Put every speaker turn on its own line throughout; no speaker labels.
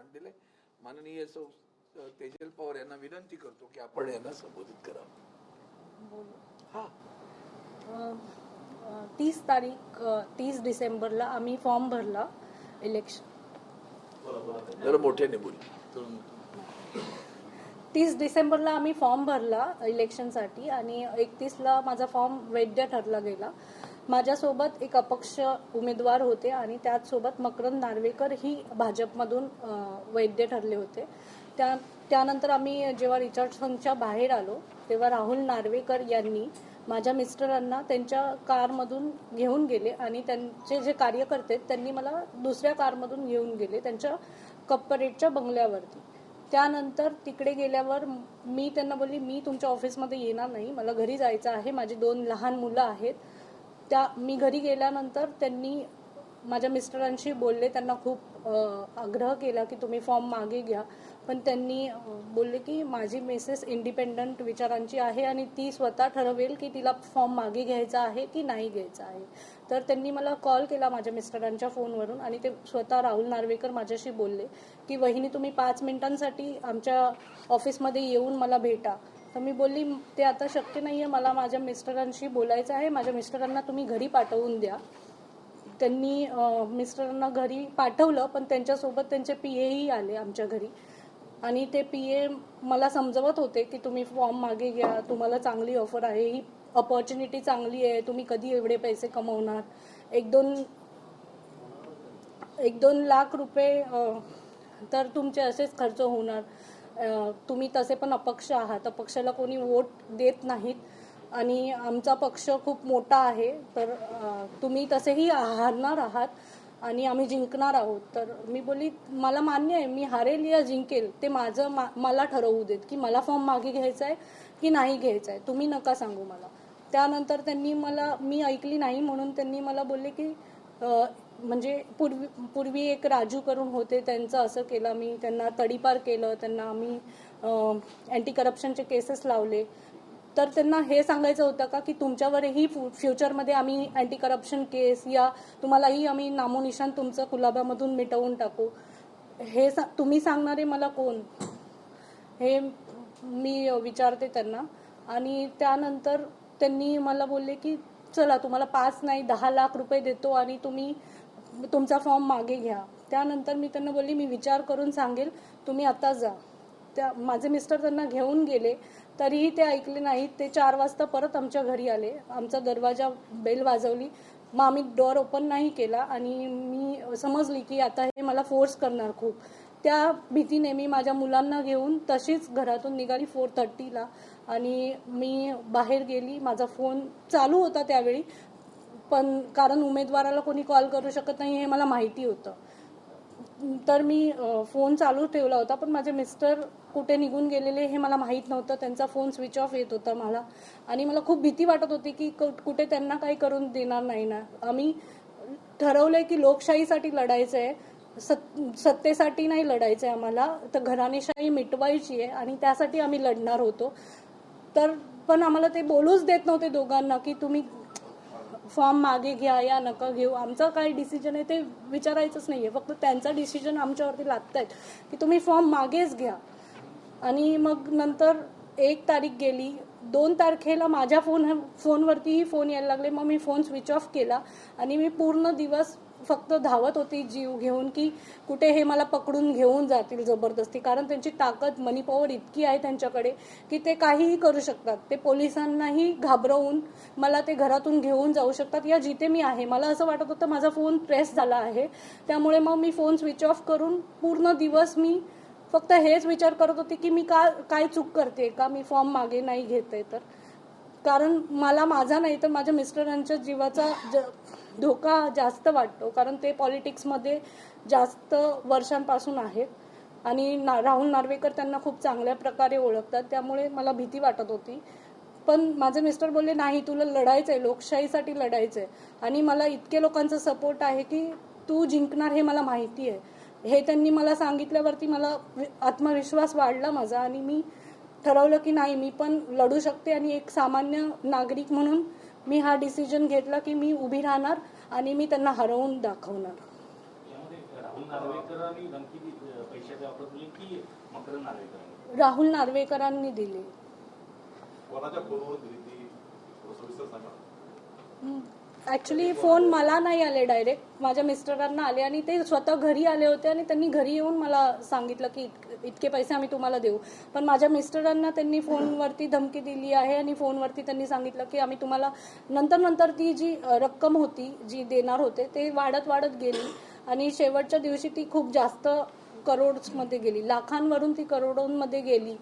मांडलेले. माननीय तेजल पवार यांना विनंती करतो की आपण यांना संबोधित करावं. हा
30 डिसेंबरला आम्ही फॉर्म भरला इलेक्शन.
जरा मोठ्याने बोल.
30 डिसेंबरला आम्ही फॉर्म भरला इलेक्शनसाठी आणि 31ला माझा फॉर्म वैध ठरला गेला. माझ्यासोबत एक अपक्ष उमेदवार होते आणि त्याचसोबत मकरंद नार्वेकर ही भाजपमधून वैध ठरले होते. त्यानंतर आम्ही जेव्हा रिचर्डसनच्या बाहेर आलो तेव्हा राहुल नार्वेकर यांनी माझ्या मिस्टरांना त्यांच्या कारमधून घेऊन गेले आणि त्यांचे जे कार्यकर्ते त्यांनी मला दुसऱ्या कारमधून घेऊन गेले त्यांच्या कप्परेटच्या बंगल्यावरती. त्यानंतर तिकडे गेल्यावर मी त्यांना बोलली मी तुमच्या ऑफिसमध्ये येणार नाही, मला घरी जायचं आहे, माझी 2 लहान मुलं आहेत. मी घरी गेल्यानंतर त्यांनी माझ्या मिस्टरांशी बोलले, त्यांना खूप आग्रह केला की तुम्ही फॉर्म मागे घ्या, पण त्यांनी बोलले की माझी मिसेस इंडिपेंडंट विचारांची आहे आणि ती स्वतः ठरवेल की तिला फॉर्म मागे घ्यायचा आहे की नाही घ्यायचा आहे. तर त्यांनी मला कॉल केला माझ्या मिस्टरांच्या फोनवरून आणि ते स्वतः राहुल नार्वेकर माझ्याशी बोलले की वहिनी तुम्ही 5 मिनिटांसाठी आमच्या ऑफिसमध्ये येऊन मला भेटा. तर मी बोलली ते आता शक्य नाही आहे, मला माझ्या मिस्टरांशी बोलायचं आहे, माझ्या मिस्टरांना तुम्ही घरी पाठवून द्या. त्यांनी मिस्टरांना घरी पाठवलं, पण त्यांच्यासोबत त्यांचे PAही आले आमच्या घरी आणि ते PA मला समजवत होते की तुम्ही फॉर्म मागे घ्या, तुम्हाला चांगली ऑफर आहे, ही अपॉर्च्युनिटी चांगली आहे, तुम्ही कधी एवढे पैसे कमवणार, 1-2 लाख रुपये तर तुमचे असेच खर्च होणार, तुम्ही तसे पण अपक्ष आहात, अपक्षाला कोणी वोट देत नाहीत आणि आमचा पक्ष खूप मोठा आहे, तर तुम्ही तसेही हारणार आहात आणि आम्ही जिंकणार आहोत. तर मी बोलली मला मान्य आहे, मी हारेल या जिंकेल ते मला ठरवू देत की मला फॉर्म मागे घ्यायचा आहे की नाही घ्यायचा आहे, तुम्ही नका सांगू मला. त्यानंतर त्यांनी मी ऐकली नाही म्हणून त्यांनी मला बोलले की म्हणजे पूर्वी एक राजू करून होते, त्यांचं असं केलं, मी त्यांना तडीपार केलं, त्यांना आम्ही अँटी करप्शनचे केसेस लावले. तर त्यांना हे सांगायचं होतं का की तुमच्यावरही फ्युचरमध्ये आम्ही अँटी करप्शन केस या तुम्हालाही आम्ही नामोनिशान तुमचं कुलाब्यामधून मिटवून टाकू, हे तुम्ही सांगणारे मला कोण, हे मी विचारते त्यांना. आणि त्यानंतर त्यांनी मला बोलले की चला तुम्हाला 5 नाही 10 लाख रुपये देतो आणि तुम्ही तुमचा फॉर्म मागे घ्या. त्यानंतर मी त्यांना बोलली मी विचार करून सांगेल, तुम्ही आता जा. माझे मिस्टर त्यांना घेऊन गेले तरीही ते ऐकले नाहीत. ते 4 वाजता परत आमच्या घरी आले, आमचा दरवाजा बेल वाजवली, मग आम्ही डोअर ओपन नाही केला आणि मी समजली की आता हे मला फोर्स करणार खूप. त्या भीतीने मी माझ्या मुलांना घेऊन तशीच घरातून निघाली 4:30ला आणि मी बाहेर गेली. माझा फोन चालू होता त्यावेळी, पण कारण उमेदवाराला कोणी कॉल करू शकत नाही हे मला माहिती होतं, तर मी फोन चालू ठेवला होता, पण माझे मिस्टर कुठे निघून गेलेले हे मला माहीत नव्हतं. त्यांचा फोन स्विच ऑफ येत होता मला आणि मला खूप भीती वाटत होती की कुठे त्यांना काही करून देणार नाही ना. आम्ही ठरवलंय की लोकशाहीसाठी लढायचं आहे, सत्तेसाठी नाही लढायचं आहे आम्हाला, तर घराणेशाही मिटवायची आहे आणि त्यासाठी आम्ही लढणार होतो. तर पण आम्हाला ते बोलूच देत नव्हते दोघांना की तुम्ही फॉर्म मागे घ्या या नका घेऊ. आमचा काय डिसिजन आहे ते विचारायचंच नाहीये, फक्त त्यांचा डिसिजन आमच्यावरती लादतायत की तुम्ही फॉर्म मागेच घ्या. आणि मग नंतर 1 तारीख गेली, 2 तारखेला माझ्या फोनवरतीही फोन यायला लागले. मग मी फोन स्विच ऑफ केला आणि मी पूर्ण दिवस फक्त धावत होती जीव घेऊन की कुठे हे मला पकडून घेऊन जातील जबरदस्ती, कारण त्यांची ताकद मनी पॉवर इतकी आहे त्यांच्याकडे की ते काहीही करू शकतात. ते पोलिसांनाही घाबरवून मला ते घरातून घेऊन जाऊ शकतात या जिथे मी आहे. मला असं वाटत होतं माझा फोन ट्रेस झाला आहे, त्यामुळे मग मी फोन स्विच ऑफ करून पूर्ण दिवस मी फक्त हेच विचार करत होते की मी काय चूक करते का, मी फॉर्म मागे नाही घेते तर, कारण मला माझा नाही तर माझ्या मिस्टरांच्या जीवाचा धोका जास्त वाटतो, कारण ते पॉलिटिक्समध्ये जास्त वर्षांपासून आहेत आणि राहुल नार्वेकर त्यांना खूप चांगल्या प्रकारे ओळखतात, त्यामुळे मला भीती वाटत होती. पण माझे मिस्टर बोलले नाही तुला लढायचंय, लोकशाहीसाठी लढायचंय आणि मला इतके लोकांचा सपोर्ट आहे की तू जिंकणार हे मला माहिती आहे. हे त्यांनी मला सांगितल्यावरती मला आत्मविश्वास वाढला माझा आणि मी ठरवलं की नाही मी पण लढू शकते आणि एक सामान्य नागरिक म्हणून मी हा डिसिजन घेतला की मी उभी राहणार आणि मी त्यांना हरवून दाखवणार.
यामध्ये राहुल नार्वेकरांनी धमकी लाखाची ऑफर दिली की मकरंद नार्वेकर?
राहुल नार्वेकरांनी दिली.
कोणाच्या फोनवर दिली ती सविस्तर सांगा.
ऍक्च्युली फोन मला नाही आले, डायरेक्ट माझ्या मिस्टरांना आले आणि ते स्वतः घरी आले होते आणि त्यांनी घरी येऊन मला सांगितलं की इतके पैसे आम्ही तुम्हाला देऊ. पण माझ्या मिस्टरांना त्यांनी फोनवरती धमकी दिली आहे आणि फोनवरती त्यांनी सांगितलं की आम्ही तुम्हाला नंतर ती जी रक्कम होती जी देणार होते ते वाढत गेली आणि शेवटच्या दिवशी ती खूप जास्त करोड्समध्ये गेली, लाखांवरून ती करोडोंमध्ये गेली.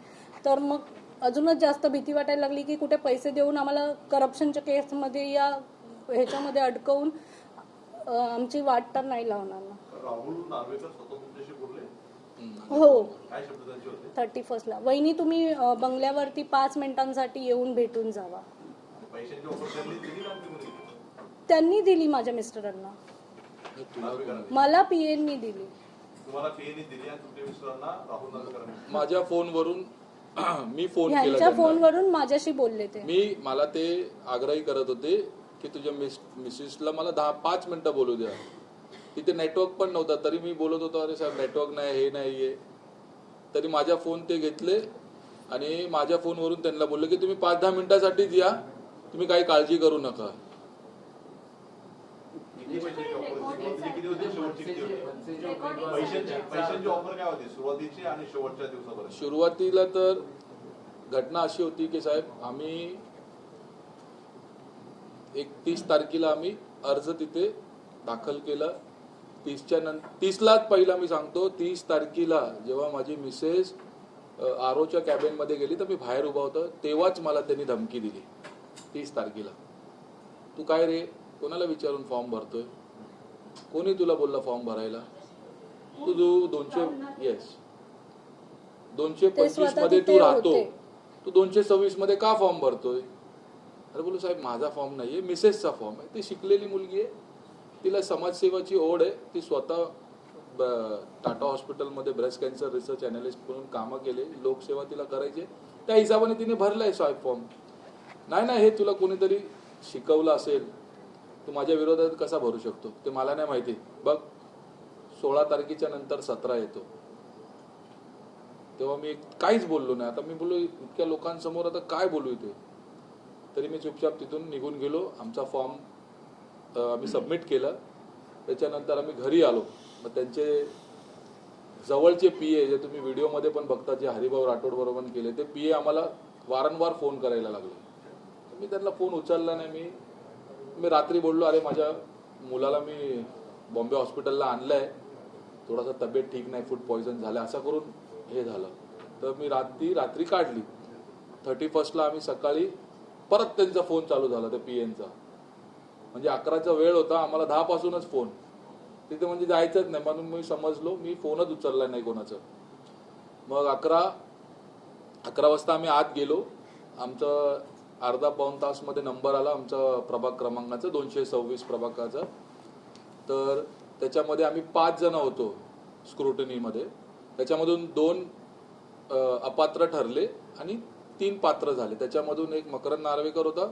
तर मग अजूनच जास्त भीती वाटायला लागली की कुठे पैसे देऊन आम्हाला करप्शनच्या केसमध्ये या ह्याच्यामध्ये अडकवून आमची वाट तर नाही लावणार ना.
राहुल नार्वेकर स्वतः तुमच्याशी बोलले?
हो,
काय शब्द त्यांचे होते?
31ला वहिनी तुम्ही बंगल्यावरती 5 मिनिटांसाठी येऊन भेटून जावा.
पैशांची ऑफर त्यांनी दिली का तुम्ही दिली?
त्यांनी दिली माझ्या मिस्टरांना, मला पीएननी दिली.
तुम्हाला पीएनी दिली आणि तुमच्या मिस्टरांना राहुल नार्वेकरांनी?
माझ्या फोनवरून मी फोन केला
ह्यांच्या
त्यांना.
फोनवरून माझ्याशी बोलले ते.
मला ते आग्रही करत होते की तुझ्या मिसेसला मला 5 मिनिटं बोलू द्या. तिथे नेटवर्क पण नव्हता तरी मी बोलत होतो, अरे साहेब नेटवर्क नाही, हे नाहीये. तरी माझा फोन ते घेतले आणि माझ्या फोनवरून त्यांना बोलले की तुम्ही 5-10 मिनिटासाठीच या, तुम्ही काही काळजी करू नका.
किती पैशांची ऑफर होती? किती होती? शेवटची किती होती? पैशांची ऑफर काय होती सुरुवातीची आणि शेवटच्या दिवसापर्यंत?
सुरुवातीला तर घटना अशी होती की साहेब आम्ही 31 तारखेला आम्ही अर्ज तिथे दाखल केला. 30लाच पहिला मी सांगतो, 30 तारखेला जेव्हा माझी मिसेस आरोच्या कॅबिनमध्ये गेली तर मी बाहेर उभा होतो, तेव्हाच मला त्यांनी धमकी दिली. 30 तारखेला तू काय रे कोणाला विचारून फॉर्म भरतोय, कोणी तुला बोलला फॉर्म भरायला, तू 225 मध्ये तू राहतो, तू 226 मध्ये का फॉर्म भरतोय? अरे बोलू साहेब माझा फॉर्म नाहीये, मिसेसचा फॉर्म आहे. ती शिकलेली मुलगी आहे, तिला समाजसेवाची ओढ आहे. ती स्वतः टाटा हॉस्पिटलमध्ये ब्रेस्ट कॅन्सर रिसर्च अॅनालिस्ट म्हणून कामं केले, लोकसेवा तिला करायची, त्या हिशोबाने तिने भरलाय साहेब फॉर्म. नाही हे तुला कोणीतरी शिकवलं असेल, तू माझ्या विरोधात कसा भरू शकतो ते मला नाही माहिती. बघ 16 तारखेच्या नंतर 17 येतो, तेव्हा मी काहीच बोललो नाही. आता मी बोललो इतक्या लोकांसमोर आता काय बोलू इथे, तरी मी चुपचाप तिथून निघून गेलो. आमचा फॉर्म आम्ही सबमिट केला. त्याच्यानंतर आम्ही घरी आलो. मग त्यांचे जवळचे पीए जे तुम्ही व्हिडिओमध्ये पण बघता, जे हरिभाऊ राठोड बरोबर केले, ते पीए आम्हाला वारंवार फोन करायला लागले. मी त्यांना फोन उचलला नाही. मी रात्री बोललो, अरे माझ्या मुलाला मी बॉम्बे हॉस्पिटलला आणलंय, थोडासा तब्येत ठीक नाही, फूड पॉयझन झालं, असं करून हे झालं. तर मी रात्री काढली. 31ला आम्ही सकाळी परत त्यांचा फोन चालू झाला त्या पीएनचा. म्हणजे 11चा वेळ होता, आम्हाला 10 पासूनच फोन. तिथे म्हणजे जायचंच नाही म्हणून मी समजलो, मी फोनच उचलला नाही कोणाचं. मग 11 वाजता आम्ही आत गेलो. आमचं अर्धा-पाऊण तासमध्ये नंबर आला आमचा प्रभाग क्रमांकाचा, 226 प्रभागाचा. तर त्याच्यामध्ये आम्ही 5 जण होतो स्क्रुटनीमध्ये. त्याच्यामधून 2 अपात्र ठरले आणि 3 पात्र झाले. त्याच्यामधून एक मकरंद नार्वेकर होता,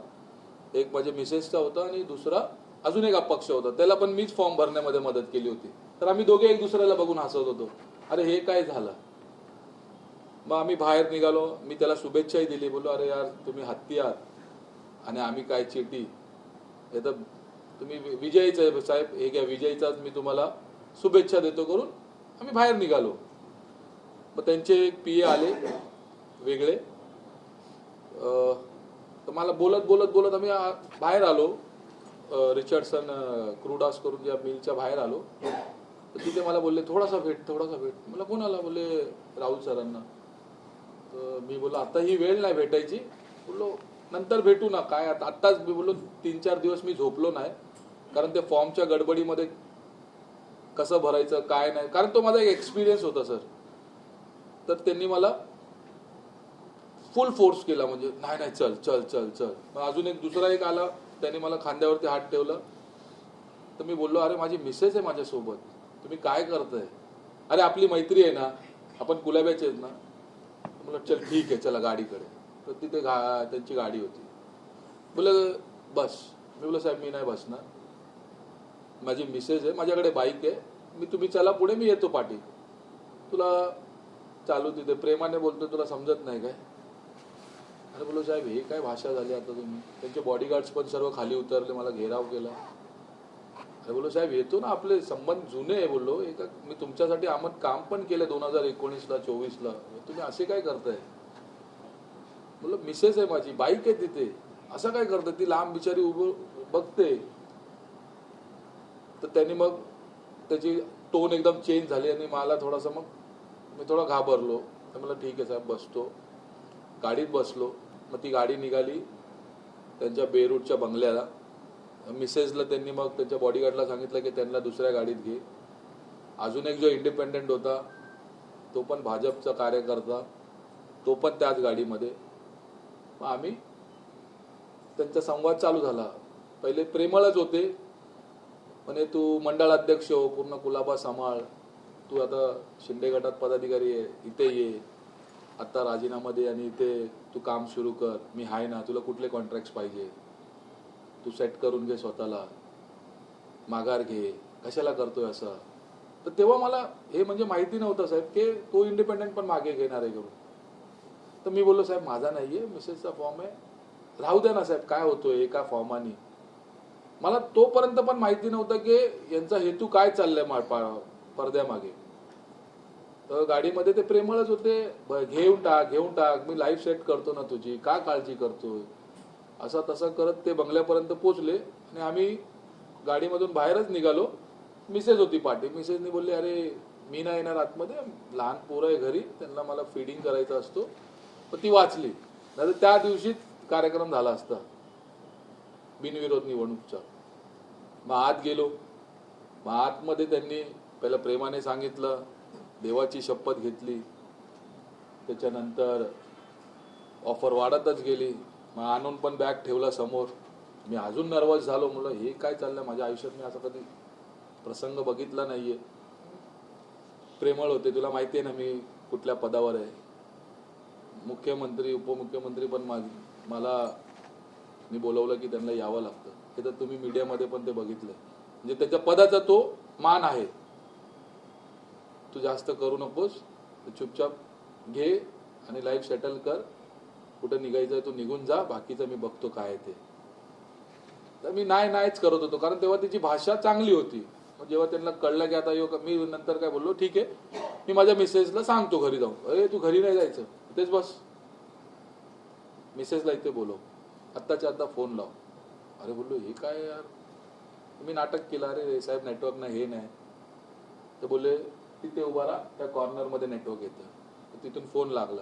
एक माझ्या मिसेसचा होता आणि दुसरा अजून एक अपक्ष होता. त्याला पण मीच फॉर्म भरण्यामध्ये मदत केली होती. तर आम्ही दोघे एक दुसऱ्याला बघून हसत होतो, अरे हे काय झालं. मग आम्ही बाहेर निघालो. मी त्याला शुभेच्छाही दिली, बोललो अरे यार तुम्ही हत्ती आहात आणि आम्ही काय चिटी, हे तर तुम्ही विजयीच आहे साहेब, हे घ्या विजयीचाच मी तुम्हाला शुभेच्छा देतो करून आम्ही बाहेर निघालो. मग त्यांचे एक पीए आले वेगळे. तर मला बोलत आम्ही बाहेर आलो. रिचर्डसन क्रूडास करून ज्या मिलच्या बाहेर आलो. तर तिथे मला बोलले थोडासा भेट. मला कोणाला? बोलले राहुल सरांना. तर मी बोललो आता ही वेळ नाही भेटायची, बोललो नंतर भेटू ना. काय आत्ताच मी बोललो 3-4 दिवस मी झोपलो नाही, कारण ते फॉर्मच्या गडबडीमध्ये कसं भरायचं काय नाही, कारण तो माझा एक एक्सपिरियन्स होता सर. तर त्यांनी मला फुल फोर्स केला, म्हणजे नाही चल. मग अजून एक दुसरा एक आला, त्याने मला खांद्यावरती हात ठेवला. तर मी बोललो अरे माझी मिसेस आहे माझ्यासोबत, तुम्ही काय करताय? अरे आपली मैत्री आहे ना, आपण गुलाब्याचे आहेत ना. म्हणलं चल ठीक आहे, चला गाडीकडे. तर तिथे त्यांची गाडी होती. बोललं बस. मी बोललो साहेब मी नाही बसणार, माझी मिसेस आहे, माझ्याकडे बाईक आहे, तुम्ही चला पुढे, मी येतो पाठी. तुला चालू तिथे प्रेमाने बोलतोय, तुला समजत नाही काय? अरे बोलो साहेब हे काय भाषा झाली आता तुम्ही? त्यांचे बॉडीगार्ड्स पण सर्व खाली उतरले, मला घेराव केला. अरे बोलो साहेब येतो ना, आपले संबंध जुने आहे. बोललो एका मी तुमच्यासाठी आम्ही काम पण केलं 2019ला 24ला, तुम्ही असे काय करताय? बोलो मिसेस आहे माझी, बाईक आहे तिथे, असं काय करताय? ती लांब बिचारी उभं बघते. तर त्यांनी मग त्याची टोन एकदम चेंज झाली आणि मला थोडासा मग मी थोडा घाबरलो. तर मला ठीक आहे साहेब बसतो. गाडीत बसलो. मग ती गाडी निघाली त्यांच्या बेरूटच्या बंगल्याला. मिसेसला त्यांनी मग त्यांच्या बॉडीगार्डला सांगितलं की त्यांना दुसऱ्या गाडीत घे. अजून एक जो इंडिपेंडेंट होता तो पण भाजपचा कार्यकर्ता, तो पण त्याच गाडीमध्ये. मग आम्ही त्यांचा संवाद चालू झाला. पहिले प्रेमळच होते, म्हणे तू मंडळ अध्यक्ष हो, पूर्ण कुलाबा सांभाळ, तू आता शिंदे गटात पदाधिकारी आहे, इथे ये, आता राजीनामा दे आणि इथे तू काम सुरू कर, मी आहे ना, तुला कुठले कॉन्ट्रॅक्ट पाहिजे तू सेट करून घे, स्वतःला माघार घे, कशाला करतोय असं. तर तेव्हा मला हे म्हणजे माहिती नव्हतं साहेब की तो इंडिपेंडेंट पण मागे घेणार आहे करून. तर मी बोललो साहेब माझा नाहीये, मिसेसचा फॉर्म आहे, राहू द्या ना साहेब, काय होतोय एका फॉर्माने. मला तोपर्यंत पण माहिती नव्हतं की यांचा हेतू काय चाललाय पडद्यामागे. तर गाडीमध्ये ते प्रेमळच होते, घेऊन टाक, मी लाईफ सेट करतो ना तुझी, का काळजी करतोय, असं तसं करत ते बंगल्यापर्यंत पोहोचले. आणि आम्ही गाडीमधून बाहेरच निघालो. मिसेस होती पाठी. मिसेसनी बोलली अरे मी नाही येणार आतमध्ये, लहान पोरं आहे घरी, त्यांना मला फीडिंग करायचा असतो. पण ती वाचली, नाही तर त्या दिवशीच कार्यक्रम झाला असता बिनविरोध निवडणूकचा. मग आत गेलो. मग आतमध्ये त्यांनी पहिलं प्रेमाने सांगितलं, देवाची शपथ घेतली. त्याच्यानंतर ऑफर वाढतच गेली. मग आणून पण बॅग ठेवला समोर. मी अजून नर्वस झालो. म्हणलं हे काय चाललंय माझ्या आयुष्यात, मी असा कधी प्रसंग बघितला नाहीये. प्रेमळ होते, तुला माहिती आहे ना मी कुठल्या पदावर आहे. मुख्यमंत्री उपमुख्यमंत्री पण मला मी बोलवलं की त्यांना यावं लागतं. हे तर तुम्ही मीडियामध्ये पण ते बघितलंय. म्हणजे त्याच्या पदाचा तो मान आहे. तू जास्त करू नकोस, चुपचाप घे आणि लाईफ सेटल कर, कुठे निघायचंय तू निघून जा, बाकीचं मी बघतो काय ते. तर मी नाहीच करत होतो, कारण तेव्हा त्याची भाषा चांगली होती. मग जेव्हा त्यांना कळलं की आता मी नंतर काय बोललो, ठीक आहे मी माझ्या मिसेसला सांगतो घरी जाऊन. अरे तू घरी नाही जायचं, इथेच बस, मिसेसला इथे बोलव, आत्ताच्या आता फोन लाव. अरे बोललो हे काय यार, मी नाटक केलं. अरे साहेब नेटवर्क नाही, हे नाही. तर बोलले तिथे उभा राहा, त्या कॉर्नरमध्ये नेटवर्क येतं. तिथून फोन लागला.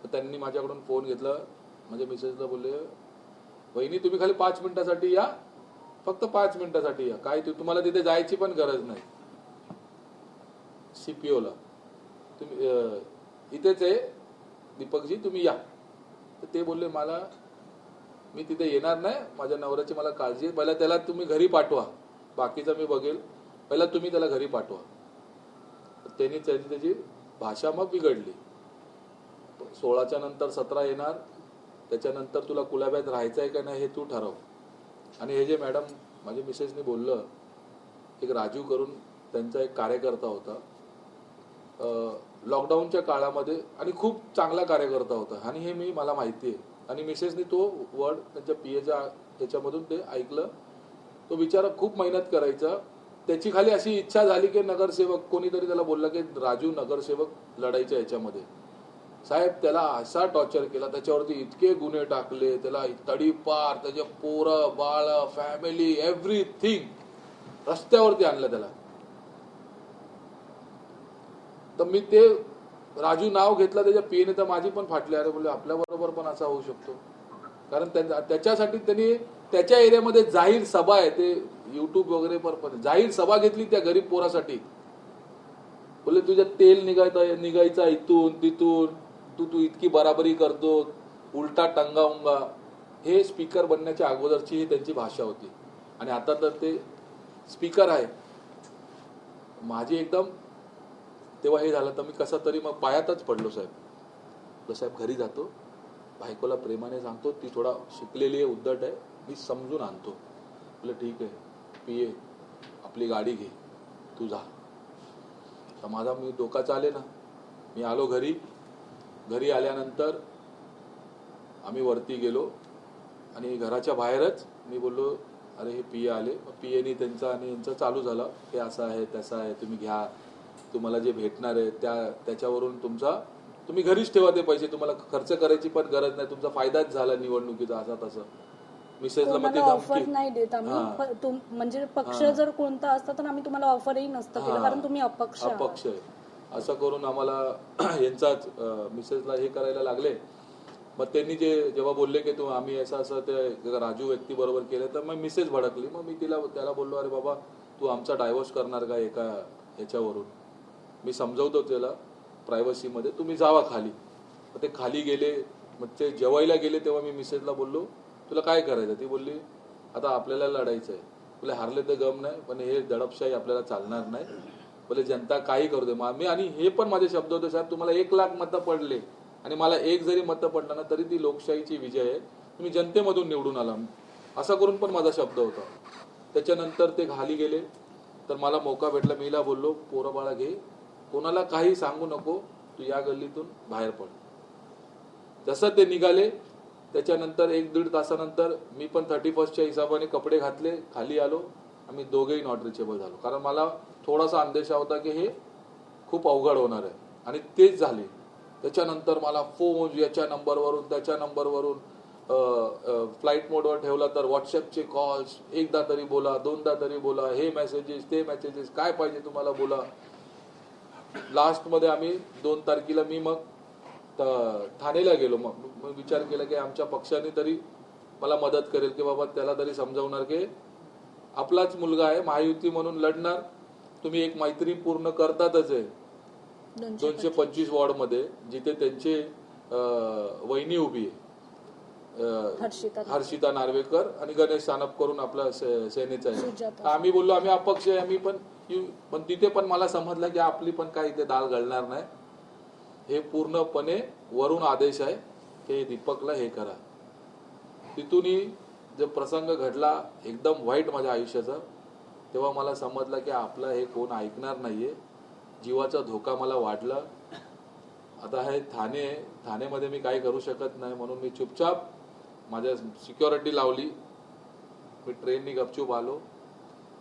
तर त्यांनी माझ्याकडून फोन घेतला. माझ्या मिसेसला बोलले वहिनी तुम्ही खाली 5 मिनिटासाठी या, फक्त 5 मिनिटासाठी या, काय तुम्हाला तिथे जायची पण गरज नाही. CPOला तुम्ही इथेच आहे दीपकजी, तुम्ही या. तर ते बोलले मी तिथे येणार नाही, माझ्या नवऱ्याची मला काळजी आहे, पहिला त्याला तुम्ही घरी पाठवा, बाकीचं मी बघेल, पहिला तुम्ही त्याला घरी पाठवा. त्यांनी त्याची भाषा मग बिघडली. 16च्या नंतर 17 येणार, त्याच्यानंतर तुला कुलाब्यात राहायचं आहे का नाही हे तू ठरव. आणि हे जे मॅडम माझ्या मिसेसनी बोललं, एक राजू करून त्यांचा एक कार्यकर्ता होता लॉकडाऊनच्या काळामध्ये, आणि खूप चांगला कार्यकर्ता होता, आणि हे मला माहिती आहे. आणि मिसेसनी तो वर्ड त्यांच्या PAच्या त्याच्यामधून ते ऐकलं. तो बिचारा खूप मेहनत करायचा. त्याची खाली अशी इच्छा झाली की नगरसेवक, कोणीतरी त्याला बोलला की राजू नगरसेवक लढायच्या याच्यामध्ये. साहेब त्याला असा टॉर्चर केला, त्याच्यावरती इतके गुन्हे टाकले, त्याला तडीपार, त्याचे पोरं बाळ फॅमिली एव्हरीथिंग रस्त्यावरती आणलं त्याला. तर मी ते राजू नाव घेतलं त्याच्या PAने, तर माझी पण फाटली. अरे बोलले आपल्या बरोबर पण असा होऊ शकतो. कारण त्याच्यासाठी त्यांनी त्याच्या एरियामध्ये जाहीर सभा आहे, ते YouTube वगैरे पण जाहीर सभा घेतली त्या गरीब पोरासाठी. बोलले तुझ्या तेल निघायचा इथून तिथून, तू इतकी बराबरी करतो, उलटा टंगाऊंगा. हे स्पीकर बनण्याच्या अगोदरची ही त्यांची भाषा होती. आणि आता तर ते स्पीकर आहे. माझी एकदम तेव्हा हे झालं. तर मी कसा तरी मग पायातच पडलो साहेब. साहेब घरी जातो, बायकोला प्रेमाने सांगतो, ती थोडा शिकलेली आहे, उद्धट आहे, मी समजून आणतो. बोले ठीक आहे PA आपली गाडी घे, तू जा. तर मी डोका चाले ना. मी आलो घरी आल्यानंतर आम्ही वरती गेलो आणि घराच्या बाहेरच मी बोललो अरे हे पीए आले. पीएनी त्यांचा आणि यांचं चालू झालं की असं आहे तसं आहे, तुम्ही घ्या, तुम्हाला जे भेटणार आहे त्याच्यावरून तुम्ही घरीच ठेवा ते पैसे, तुम्हाला खर्च करायची पण गरज नाही, तुमचा फायदाच झाला निवडणुकीचा, असा तसं. मिसेसला मग ते
ऑफर
धमकी.
नाही देत आम्ही. म्हणजे पक्ष जर कोणता असता तर आम्ही तुम्हाला ऑफरही नसतं केलं, कारण तुम्ही अपक्ष आहात.
अपक्ष आहे असं करून आम्हाला यांचाच मिसेसला हे करायला लागले. मग त्यांनी जेव्हा बोलले की आम्ही असं ते राजू व्यक्ती बरोबर केलं, तर मग मिसेस भडकली. मग मी त्याला बोललो अरे बाबा तू आमचा डायव्होर्स करणार का एका याच्यावरून. मी समजवतो त्याला प्रायव्हसीमध्ये, तुम्ही जावा खाली. मग ते खाली गेले. मग ते जेवायला गेले तेव्हा मी मिसेसला बोललो तुला काय करायचं. ती बोलली आता आपल्याला लढायचं आहे, तुला हारले तर गम नाही, पण हे दडपशाही आपल्याला चालणार नाही. बोले जनता काही करू दे. मी आणि हे पण माझे शब्द होते साहेब, तुम्हाला 1 लाख मतं पडले आणि मला 1 जरी मतं पडलं ना तरी ती लोकशाहीची विजय आहे, तुम्ही जनतेमधून निवडून आला, असा करून पण माझा शब्द होता. त्याच्यानंतर ते खाली गेले तर मला मौका भेटला. मीला बोललो पोरं बाळा घे, कोणाला काही सांगू नको, तू या गल्लीतून बाहेर पड. जसं ते निघाले त्याच्यानंतर 1-1.5 तासानंतर मी पण 31st हिशोबाने कपडे घातले, खाली आलो. आम्ही दोघेही नॉट रिचेबल झालो, कारण मला थोडासा अंदेशा होता की हे खूप अवघड होणार आहे आणि तेच झाले. त्याच्यानंतर मला फोन याच्या नंबरवरून त्याच्या नंबरवरून फ्लाईट मोडवर ठेवला तर व्हॉट्सअपचे कॉल्स, एकदा तरी बोला 2दा तरी बोला, हे मेसेजेस ते मेसेजेस, काय पाहिजे तुम्हाला बोला. लास्टमध्ये आम्ही 2 तारखेला मी मग ठाणेला गेलो. मग विचार केला की आमच्या पक्षाने तरी मला मदत करेल की बाबा त्याला तरी समजावणार की आपलाच मुलगा आहे, महायुती म्हणून लढणार, तुम्ही एक मैत्री पूर्ण करतातच आहे 225 वॉर्डमध्ये, जिथे त्यांचे वहिनी उभी आहे हर्षिता नार्वेकर आणि गणेश सानप करून आपला सेनेचा आहे. आम्ही बोललो आम्ही अपक्ष आहे, आम्ही पण तिथे पण मला समजलं की आपली पण काही इथे दाल घालणार नाही. हे पूर्णपणे वरून आदेश आहे की दीपकला हे करा. तिथूनही जो प्रसंग घडला एकदम वाईट माझ्या आयुष्याचा, तेव्हा मला समजलं की आपलं हे कोण ऐकणार नाहीये. जीवाचा धोका मला वाढला. आता हे ठाणेमध्ये मी काही करू शकत नाही, म्हणून मी चुपचाप माझ्या सिक्युरिटी लावली. मी ट्रेननी गपचूप आलो.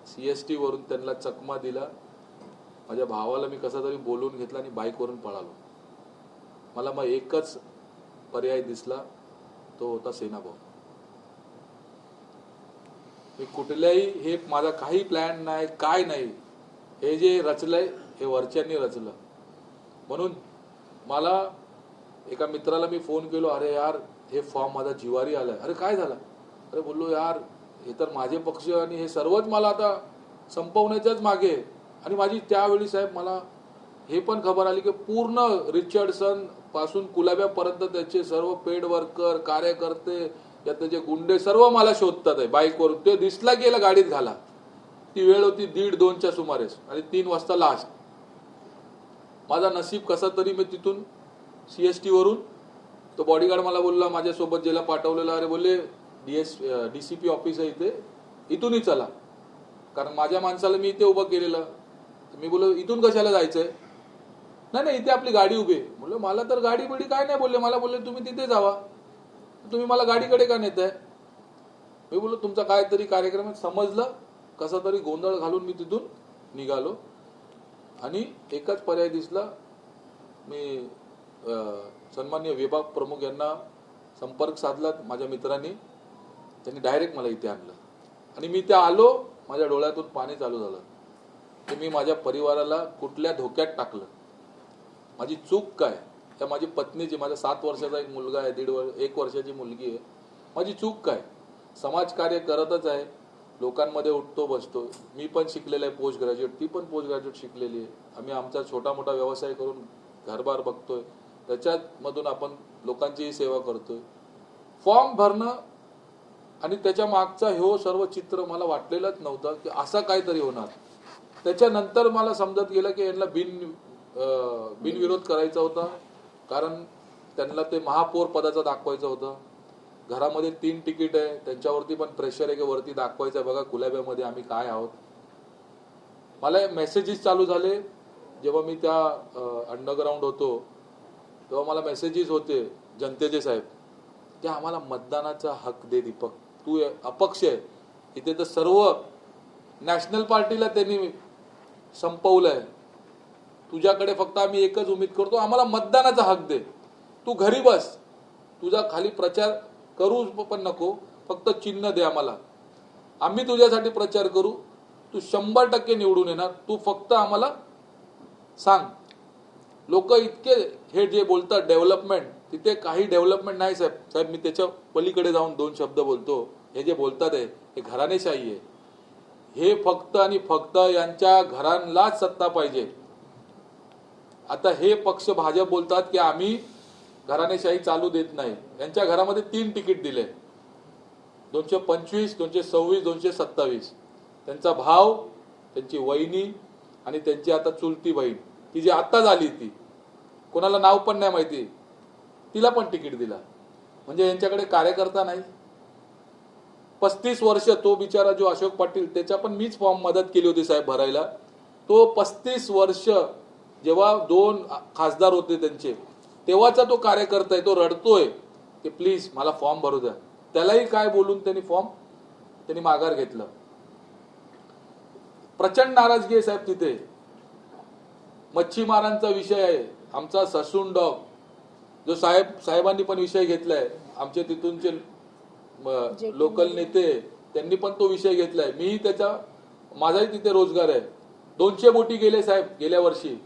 CST वरून त्यांना चकमा दिला. माझ्या भावाला मी कसा तरी बोलून घेतला आणि बाईकवरून पळालो. मला मग एकच पर्याय दिसला, तो होता सेनाभाऊ. मी कुठल्याही हे माझा काही प्लॅन नाही, काय नाही, हे जे रचलंय हे वरच्यांनी रचलं. म्हणून मला एका मित्राला मी फोन केलो, अरे यार हे फॉर्म माझा जिवारी आलाय. अरे काय झालं. अरे बोललो यार हे तर माझे पक्ष आणि हे सर्वच मला आता संपवण्याच्याच मागे. आणि माझी त्यावेळी साहेब मला हे पण खबर आली की पूर्ण रिचर्डसन पासून कुलाब्यापर्यंत त्याचे सर्व पेड वर्कर कार्यकर्ते त्याचे गुंडे सर्व मला शोधतात आहे बाईकवरून. ते दिसला गेला गाडीत घाला. ती वेळ होती 1:30-2च्या सुमारेस आणि 3 वाजता लास्ट. माझा नसीब कसा तरी मी तिथून CST वरून तो बॉडीगार्ड मला बोलला माझ्यासोबत ज्याला पाठवलेला, अरे बोलले DCP ऑफिस आहे इथे, इथूनही चला, कारण माझ्या माणसाला मी इथे उभं केलेलं. मी बोललो इथून कशाला जायचंय. नाही इथे आपली गाडी उभी आहे. बोललो मला तर गाडी बिडी काय नाही बोलले. मला बोलले तुम्ही तिथे जावा, तुम्ही मला गाडीकडे का नेताय. मी बोललो तुमचा काहीतरी कार्यक्रम समजलं. कसा तरी गोंधळ घालून मी तिथून निघालो आणि एकच पर्याय दिसला. मी सन्माननीय विभाग प्रमुख यांना संपर्क साधला माझ्या मित्रांनी. त्यांनी डायरेक्ट मला इथे आणलं आणि मी इथे आलो. माझ्या डोळ्यातून पाणी चालू झालं की मी माझ्या परिवाराला कुठल्या धोक्यात टाकलं. माझी चूक काय, त्या माझी पत्नीची, माझा 7 वर्षाचा एक मुलगा आहे, 1 वर्षाची मुलगी आहे. माझी चूक काय. समाजकार्य करतच आहे, लोकांमध्ये उठतो बसतो. मी पण शिकलेला आहे पोस्ट ग्रॅज्युएट, ती पण पोस्ट ग्रॅज्युएट शिकलेली आहे. आम्ही आमचा छोटा मोठा व्यवसाय करून घरबार बघतोय, त्याच्यामधून आपण लोकांचीही सेवा करतोय. फॉर्म भरणं आणि त्याच्या मागचा हे सर्व चित्र मला वाटलेलंच नव्हतं की असं काहीतरी होणार. त्याच्यानंतर मला समजत गेलं की यांना बिनविरोध करायचा होता, कारण त्यांना ते महापौर पदाचा दाखवायचं होतं. घरामध्ये 3 तिकीट आहे, त्यांच्यावरती पण प्रेशर आहे की वरती दाखवायचं आहे बघा कुलाब्यामध्ये आम्ही काय आहोत. मला मेसेजेस चालू झाले जेव्हा मी त्या अंडरग्राऊंड होतो तेव्हा मला मेसेजेस होते जनतेचे, साहेब की आम्हाला मतदानाचा हक दे दीपक, तू अपक्ष आहे, इथे तर सर्व नॅशनल पार्टीला त्यांनी संपवलंय, तुझ्याकडे फक्त आम्ही एकच उमेद करतो, आम्हाला मतदानाचा हक दे, तू घरी बस, तुझा खाली प्रचार करू पण नको, फक्त चिन्ह दे आम्हाला, आम्ही तुझ्यासाठी प्रचार करू, तू 100% निवडून येणार, तू फक्त आम्हाला सांग. लोक इतके हे जे बोलतात डेव्हलपमेंट, तिथे काही डेव्हलपमेंट नाही साहेब. साहेब मी त्याच्या पलीकडे जाऊन 2 शब्द बोलतो. हे जे बोलतात आहे हे घराणेशाही आहे. हे फक्त आणि फक्त यांच्या घरांनाच सत्ता पाहिजे. आता हे पक्ष भाजप बोलतात की आम्ही घराणेशाही चालू देत नाही. यांच्या घरामध्ये 3 तिकीट दिले, 225, 226, 227. त्यांचा भाव, त्यांची वहिनी आणि त्यांची आता चुलती बहीण, ती जी आता झाली, ती कोणाला नाव पण नाही माहिती, तिला पण तिकीट दिला. म्हणजे यांच्याकडे कार्यकर्ता नाही. 35 वर्ष तो बिचारा जो अशोक पाटील, त्याच्या पण मीच फॉर्म मदत केली होती साहेब भरायला. तो 35 वर्ष जेव्हा 2 खासदार होते त्यांचे, तेव्हाचा तो कार्यकर्ता आहे, तो रडतोय की प्लीज मला फॉर्म भरू द्या. त्यालाही काय बोलून त्यांनी माघार घेतलं. प्रचंड नाराजगी आहे साहेब तिथे. मच्छीमारांचा विषय आहे, आमचा ससून डॉग जो साहेबांनी पण विषय घेतलाय, आमचे तिथूनचे लोकल नेते त्यांनी पण तो विषय घेतलाय. मीही माझाही तिथे रोजगार आहे. 200 बोटी गेले साहेब गेल्या वर्षी.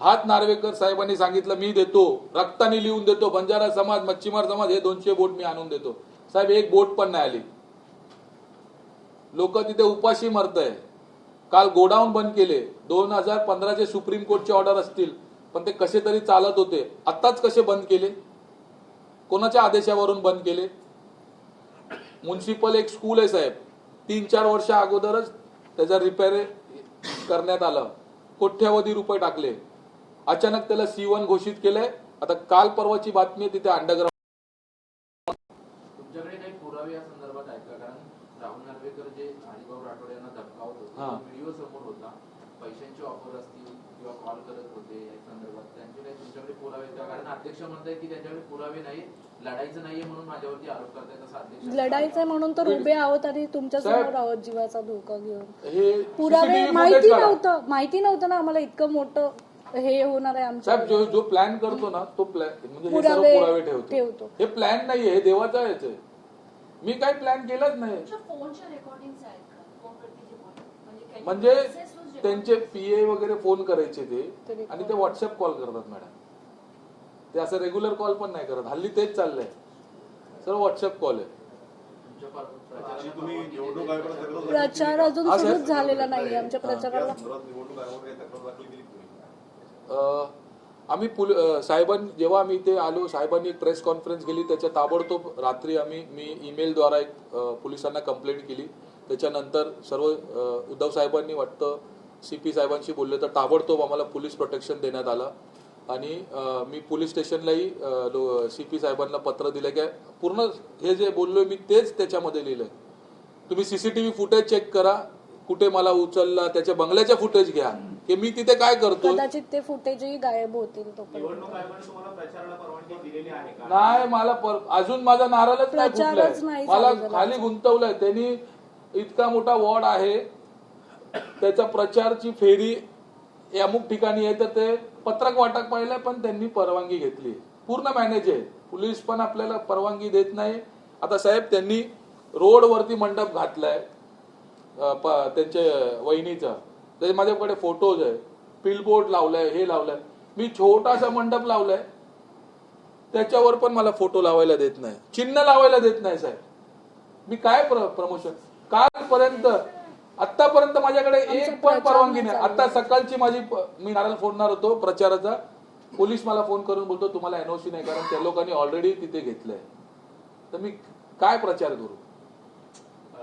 हात नार्वेकर साहेबांनी सांगितलं मी देतो, रक्ताने लिहून देतो, बंजारा समाज, मच्छीमार समाज, हे 200 बोट मी आणून देतो. साहेब एक बोट पण नाही आली. लोक तिथे उपाशी मरताय. काल गोडाऊन बंद केले. 2015चे सुप्रीम कोर्टचे ऑर्डर असतील, पण ते कसे तरी चालत होते. आत्ताच कसे बंद केले? कोणाच्या आदेशावरून बंद केले? म्युन्सिपल एक स्कूल आहे साहेब, 3-4 वर्ष अगोदरच त्याचा रिपेअर करण्यात आलं, कोट्यवधी रुपये टाकले. अचानक त्याला C1 घोषित केलंय. आता काल परवाची बातमी आहे, तिथे अंडरग्राऊंड.
तुमच्याकडे काही पुरावे या संदर्भात आहेत का? कारण राहुल नार्वेकर जे हरिभाऊ राठोड यांना धमकावत होते, व्हिडिओ समोर होता, पैशांची ऑफर असतील किंवा कॉल करत होते, या संदर्भात त्यांचे काही तुमच्याकडे पुरावे आहेत का? कारण अध्यक्ष म्हणताय की त्यांच्याकडे पुरावे नाही, लढायचं नाहीये म्हणून माझ्यावरती आरोप करतायत, असं अध्यक्ष.
लढायचंय म्हणून तर उभे आहोत आणि तुमच्या समोर आहोत जीवाचा धोका घेऊन.
हे
पुरावे माहिती नव्हतं ना आम्हाला इतकं मोठं हे होणार आहे आमच्या.
साहेब जो प्लॅन करतो ना, तो प्लॅन म्हणजे हे सर्व पुरावे ठेवतो. हे प्लॅन नाहीये, हे देवाचा आहे. मी काही प्लॅन केलाच नाही. म्हणजे त्यांचे PA वगैरे फोन करायचे ते, आणि ते व्हॉट्सअप कॉल करतात मॅडम. ते असं रेग्युलर कॉल पण नाही करत. हल्ली तेच चाललंय, सर्व व्हॉट्सअप कॉल आहे.
प्रचार अजून सुरूच झालेला नाही आमच्या प्रचाराला.
आम्ही जेव्हा आम्ही इथे आलो, साहेबांनी एक प्रेस कॉन्फरन्स केली. त्याच्या ताबडतोब रात्री मी ईमेलद्वारा एक पोलिसांना कंप्लेंट केली. त्याच्यानंतर सर्व उद्धव साहेबांनी वाटतं CP साहेबांशी बोलले, तर ताबडतोब आम्हाला पोलीस प्रोटेक्शन देण्यात आलं. आणि मी पोलीस स्टेशनलाही CP साहेबांना पत्र दिलं की पूर्ण हे जे बोललोय मी तेच त्याच्यामध्ये लिहिलंय. तुम्ही CCTV फुटेज चेक करा, कुठे मला उचलला, त्याच्या बंगल्याच्या फुटेज घ्या की मी तिथे काय करतो.
कदाचित ते फुटेजही गायब होतील.
निवडणूक आयोगाने तुम्हाला प्रचाराला परवानगी दिलेली आहे का?
नाही, मला अजून माझा नारळच नाही फुटलाय. मला खाली गुंतवलंय त्यांनी. इतका मोठा वॉर्ड आहे, त्याचा प्रचारची फेरी अमुक ठिकाणी आहे, तर ते पत्रक वाटप पाहिलंय, पण त्यांनी परवानगी घेतली. पूर्ण मॅनेज आहे. पोलीस पण आपल्याला परवानगी देत नाही. आता साहेब त्यांनी रोडवरती मंडप घातलाय त्यांच्या वहिनीचा, त्याचे माझ्याकडे फोटोज आहे. बिलबोर्ड लावलाय, हे लावलाय. मी छोटासा मंडप लावलाय, त्याच्यावर पण मला फोटो लावायला देत नाही, चिन्ह लावायला देत नाही साहेब. मी काय प्रमोशन? कालपर्यंत आतापर्यंत माझ्याकडे एक पण परवानगी नाही. आता सकाळची मी नारळ फोडणार होतो प्रचाराचा, पोलीस मला फोन करून बोलतो तुम्हाला NOC नाही, कारण त्या लोकांनी ऑलरेडी तिथे घेतलंय. तर मी काय प्रचार करू?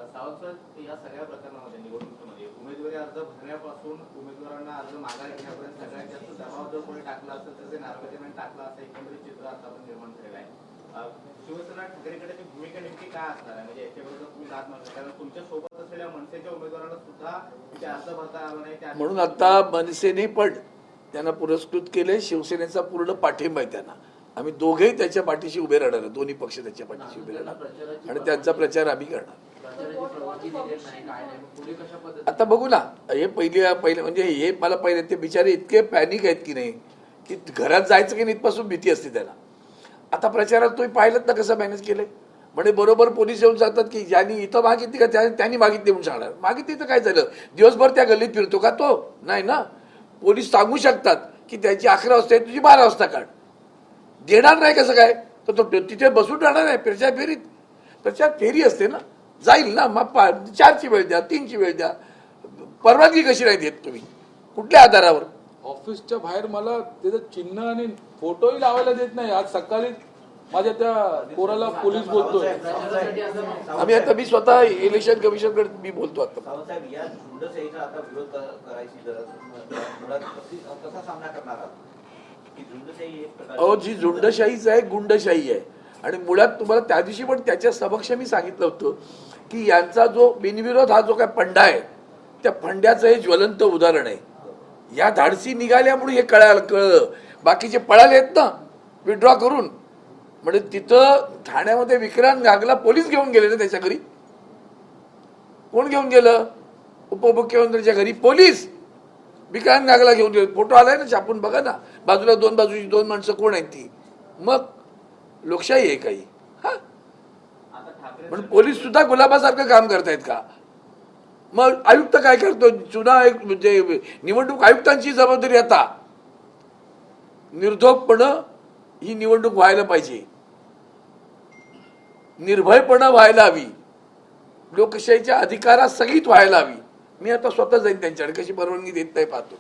सावंत सर, या सगळ्या प्रकरणामध्ये निवडणुकीमध्ये उमेदवारी अर्ज भरण्यापासून उमेदवारांना अर्ज माघार घेण्यापर्यंत सगळ्यात जास्त दबाव जर कोणी टाकला असेल तर ते नार्वेकरांनी टाकला, असं एकंदरीत चित्र आता आपण निर्माण केलेलं आहे.
शिवसेना ठाकरेंकडे भूमिका नेमकी काय असणार आहे? म्हणजे याच्याविरोधात तुम्ही लाद मारता, कारण तुमच्या सोबत असलेल्या मनसेच्या उमेदवारांना सुद्धा तिथे अर्ज भरता आला नाही.
म्हणून आता मनसेने पण त्यांना पुरस्कृत केले. शिवसेनेचा पूर्ण पाठिंबा आहे त्यांना. आम्ही दोघेही त्याच्या पाठीशी उभे राहणार आहे. दोन्ही पक्ष त्याच्या पाठीशी उभे राहणार आणि त्यांचा प्रचार आम्ही करणार.
प्रचाराची परवानगी दिली नाही, काय नाही, मग पुढे कशा पद्धतीने?
आता बघू ना. हे पहिले म्हणजे हे मला पहिले ते बिचारे इतके पॅनिक आहेत की नाही की घरात जायचं की नाही इथपासून भीती असते त्याला. आता प्रचारात तुम्ही पाहिलं ना कसं मॅनेज केलंय. म्हणजे बरोबर पोलीस येऊन सांगतात की ज्यांनी इथं मागितली का त्यांनी मागितली म्हणून सांगणार. मागितली तर काय झालं, दिवसभर त्या गल्लीत फिरतो का तो? नाही ना. पोलीस सांगू शकतात की त्याची 11 वाजता आहे, तुझी 12 वाजता काढ. देणार नाही कसं काय, तर तो तिथे बसून राहणार आहे प्रचार फेरीत. प्रचार फेरी असते ना, जाईल ना. मग 4ची वेळ द्या, 3ची वेळ द्या. परवानगी कशी नाही देत तुम्ही, कुठल्या आधारावर?
ऑफिसच्या बाहेर मला त्याचं चिन्ह आणि फोटोही लावायला देत नाही. आज सकाळी माझ्या त्या पोराला पोलीस बोलतोय.
प्रचारासाठी असं
आम्ही आता मी स्वतः इलेक्शन कमिशनकडे मी बोलतो आता.
सावंतसाहेब, या झुंडशाहीचा आता विरोध करायची गरज कसा सामना करणार आहात? की झुंडशाही एक प्रकार
अहो, जी झुंडशाहीच आहे गुंडशाही आहे. आणि मुळात तुम्हाला त्या दिवशी पण त्याच्या समक्ष मी सांगितलं होतं की यांचा जो बिनविरोध हा जो काय फंडा आहे, त्या फंड्याचं हे ज्वलंत उदाहरण आहे. या धाडसी निघाल्यामुळे हे कळलं. बाकीचे पळाले आहेत ना विड्रॉ करून. म्हणजे तिथं ठाण्यामध्ये विक्रांत घागला पोलीस घेऊन गेले ना त्याच्या घरी. कोण घेऊन गेलं? उपमुख्यमंत्र्यांच्या घरी पोलीस विक्रांत घागला घेऊन गेले. फोटो आलाय ना छापून, बघा ना. बाजूला बाजूची 2 माणसं कोण आहेत ती? मग लोकशाही आहे काही? हा, पण पोलीस सुद्धा गुलाबासारखं काम करतायत का? मग आयुक्त काय करतो? म्हणजे निवडणूक आयुक्तांची जबाबदारी आता निर्धोकपणं ही निवडणूक व्हायला पाहिजे, निर्भयपणं व्हायला हवी, लोकशाहीच्या अधिकारात सगळीत व्हायला हवी. मी आता स्वतः जाईन त्यांच्याकडे, कशी परवानगी देत नाही पाहतो.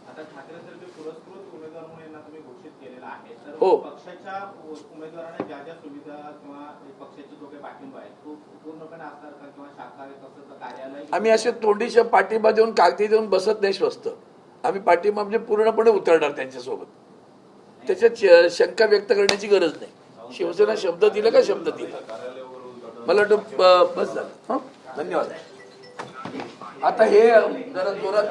आता ठाकरेंतर्फे पुरस्कृत उमेदवार म्हणून यांना तुम्ही घोषित केलेला आहे, तर
हो.
पक्षाच्या उमेदवारांना ज्या ज्या सुविधा किंवा पक्षाचे जो काही पाठिंबा आहे तो पूर्णपणे असणार का? किंवा शाखा कसं कार्यालय?
आम्ही असे तोंडीच्या पाठिंबा देऊन कागदी देऊन बसत नाही स्वस्त. आम्ही पाठिंबा म्हणजे पूर्णपणे उतरणार त्यांच्यासोबत. त्याच्यात शंका व्यक्त करण्याची गरज नाही. शिवसेना शब्द दिला का शब्द दिला. मला वाटतं बस झालं. हं, धन्यवाद. आता हे जरा जोरात